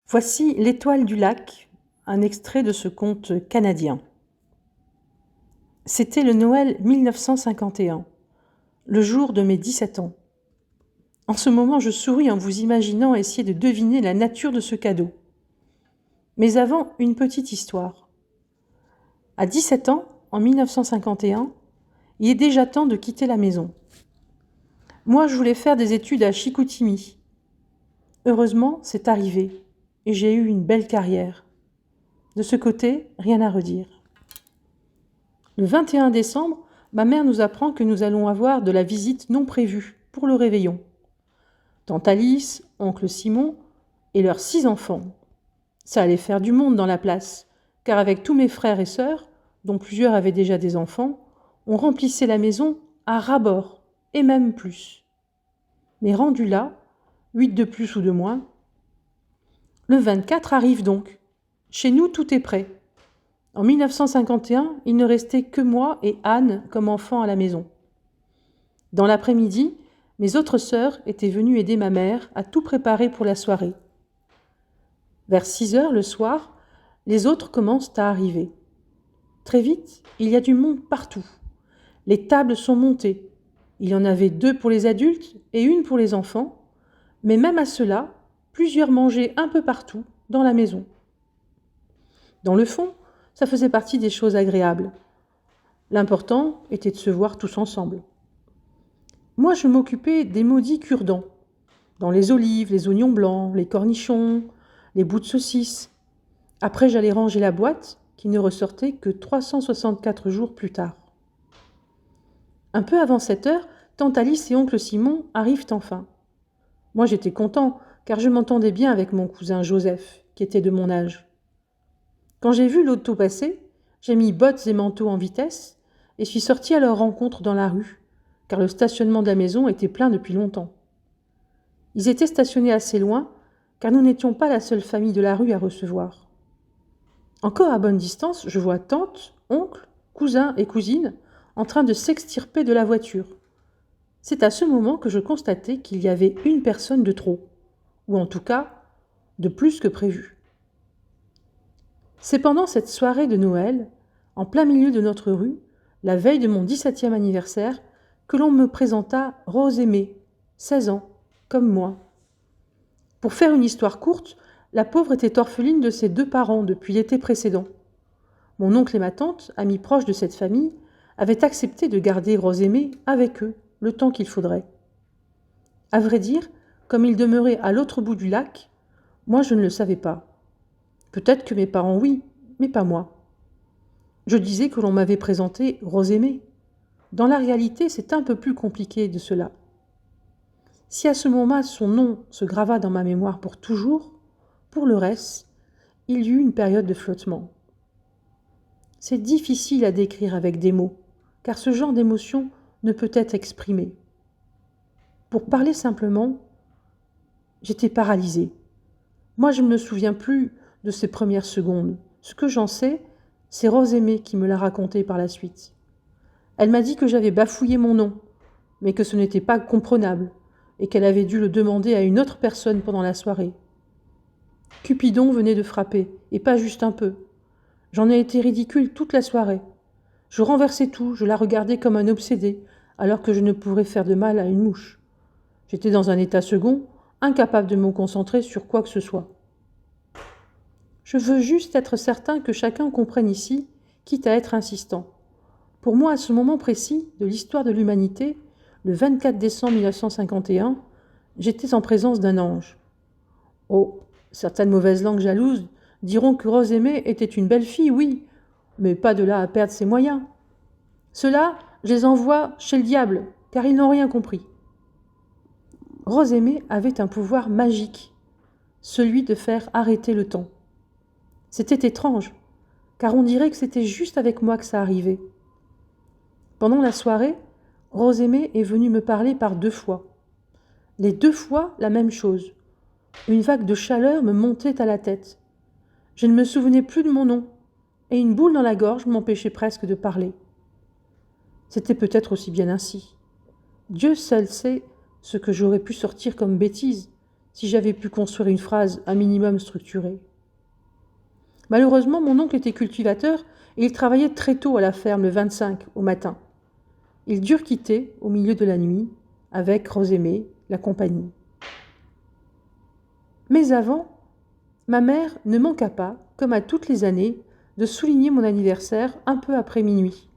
Voici L'étoile du lac, un extrait de ce conte canadien. C'était le Noël 1951, le jour de mes 17 ans. En ce moment, je souris en vous imaginant essayer de deviner la nature de ce cadeau. Mais avant, une petite histoire. À 17 ans, en 1951, il est déjà temps de quitter la maison. Moi, je voulais faire des études à Chicoutimi. Heureusement, c'est arrivé, et j'ai eu une belle carrière. De ce côté, rien à redire. Le 21 décembre, ma mère nous apprend que nous allons avoir de la visite non prévue pour le réveillon. Tante Alice, oncle Simon et leurs 6 enfants. Ça allait faire du monde dans la place, car avec tous mes frères et sœurs, dont plusieurs avaient déjà des enfants, on remplissait la maison à ras-bord, et même plus. Mais rendu là, 8 de plus ou de moins, le 24 arrive donc. Chez nous, tout est prêt. En 1951, il ne restait que moi et Anne comme enfants à la maison. Dans l'après-midi, mes autres sœurs étaient venues aider ma mère à tout préparer pour la soirée. Vers 6 heures le soir, les autres commencent à arriver. Très vite, il y a du monde partout. Les tables sont montées. Il y en avait 2 pour les adultes et 1 pour les enfants, mais même à cela, plusieurs mangeaient un peu partout dans la maison. Dans le fond, ça faisait partie des choses agréables. L'important était de se voir tous ensemble. Moi, je m'occupais des maudits cure-dents. Dans les olives, les oignons blancs, les cornichons, les bouts de saucisses. Après, j'allais ranger la boîte, qui ne ressortait que 364 jours plus tard. Un peu avant 7 heures, tante Alice et oncle Simon arrivent enfin. Moi, j'étais content, car je m'entendais bien avec mon cousin Joseph, qui était de mon âge. Quand j'ai vu l'auto passer, j'ai mis bottes et manteaux en vitesse et suis sortie à leur rencontre dans la rue, car le stationnement de la maison était plein depuis longtemps. Ils étaient stationnés assez loin, car nous n'étions pas la seule famille de la rue à recevoir. Encore à bonne distance, je vois tante, oncle, cousin et cousine en train de s'extirper de la voiture. C'est à ce moment que je constatais qu'il y avait une personne de trop, ou en tout cas, de plus que prévu. C'est pendant cette soirée de Noël, en plein milieu de notre rue, la veille de mon 17e anniversaire, que l'on me présenta Rose Aimée, 16 ans, comme moi. Pour faire une histoire courte, la pauvre était orpheline de ses 2 parents depuis l'été précédent. Mon oncle et ma tante, amis proches de cette famille, avaient accepté de garder Rose Aimée avec eux le temps qu'il faudrait. À vrai dire, comme ils demeuraient à l'autre bout du lac, moi je ne le savais pas. Peut-être que mes parents oui, mais pas moi. Je disais que l'on m'avait présenté Rose Aimée. Dans la réalité, c'est un peu plus compliqué de cela. Si à ce moment son nom se grava dans ma mémoire pour toujours, pour le reste, il y eut une période de flottement. C'est difficile à décrire avec des mots, car ce genre d'émotion ne peut être exprimé. Pour parler simplement, j'étais paralysée. Moi, je ne me souviens plus de ces premières secondes. Ce que j'en sais, c'est Rose Aimée qui me l'a raconté par la suite. Elle m'a dit que j'avais bafouillé mon nom, mais que ce n'était pas comprenable, et qu'elle avait dû le demander à une autre personne pendant la soirée. Cupidon venait de frapper, et pas juste un peu. J'en ai été ridicule toute la soirée. Je renversais tout, je la regardais comme un obsédé, alors que je ne pourrais faire de mal à une mouche. J'étais dans un état second, incapable de me concentrer sur quoi que ce soit. Je veux juste être certain que chacun comprenne ici, quitte à être insistant. Pour moi, à ce moment précis de l'histoire de l'humanité, le 24 décembre 1951, j'étais en présence d'un ange. Oh, certaines mauvaises langues jalouses diront que Rose Aimée était une belle fille, oui, mais pas de là à perdre ses moyens. Ceux-là, je les envoie chez le diable, car ils n'ont rien compris. Rose Aimée avait un pouvoir magique, celui de faire arrêter le temps. C'était étrange, car on dirait que c'était juste avec moi que ça arrivait. Pendant la soirée, Rose Aimée est venue me parler par 2 fois. Les 2 fois, la même chose. Une vague de chaleur me montait à la tête. Je ne me souvenais plus de mon nom, et une boule dans la gorge m'empêchait presque de parler. C'était peut-être aussi bien ainsi. Dieu seul sait ce que j'aurais pu sortir comme bêtise si j'avais pu construire une phrase un minimum structurée. Malheureusement, mon oncle était cultivateur et il travaillait très tôt à la ferme le 25 au matin. Ils durent quitter au milieu de la nuit avec Rosémée, la compagnie. Mais avant, ma mère ne manqua pas, comme à toutes les années, de souligner mon anniversaire un peu après minuit.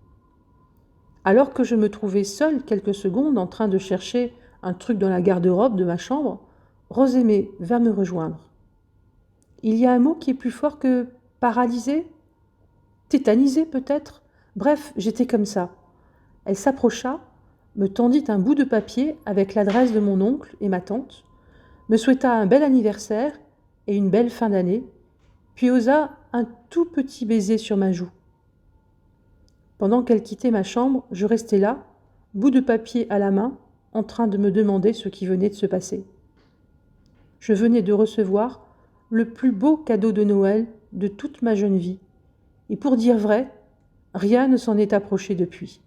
Alors que je me trouvais seule quelques secondes en train de chercher un truc dans la garde-robe de ma chambre, Rosémée vint me rejoindre. Il y a un mot qui est plus fort que paralysé, tétanisé peut-être. Bref, j'étais comme ça. Elle s'approcha, me tendit un bout de papier avec l'adresse de mon oncle et ma tante, me souhaita un bel anniversaire et une belle fin d'année, puis osa un tout petit baiser sur ma joue. Pendant qu'elle quittait ma chambre, je restais là, bout de papier à la main, en train de me demander ce qui venait de se passer. Je venais de recevoir le plus beau cadeau de Noël de toute ma jeune vie, et pour dire vrai, rien ne s'en est approché depuis.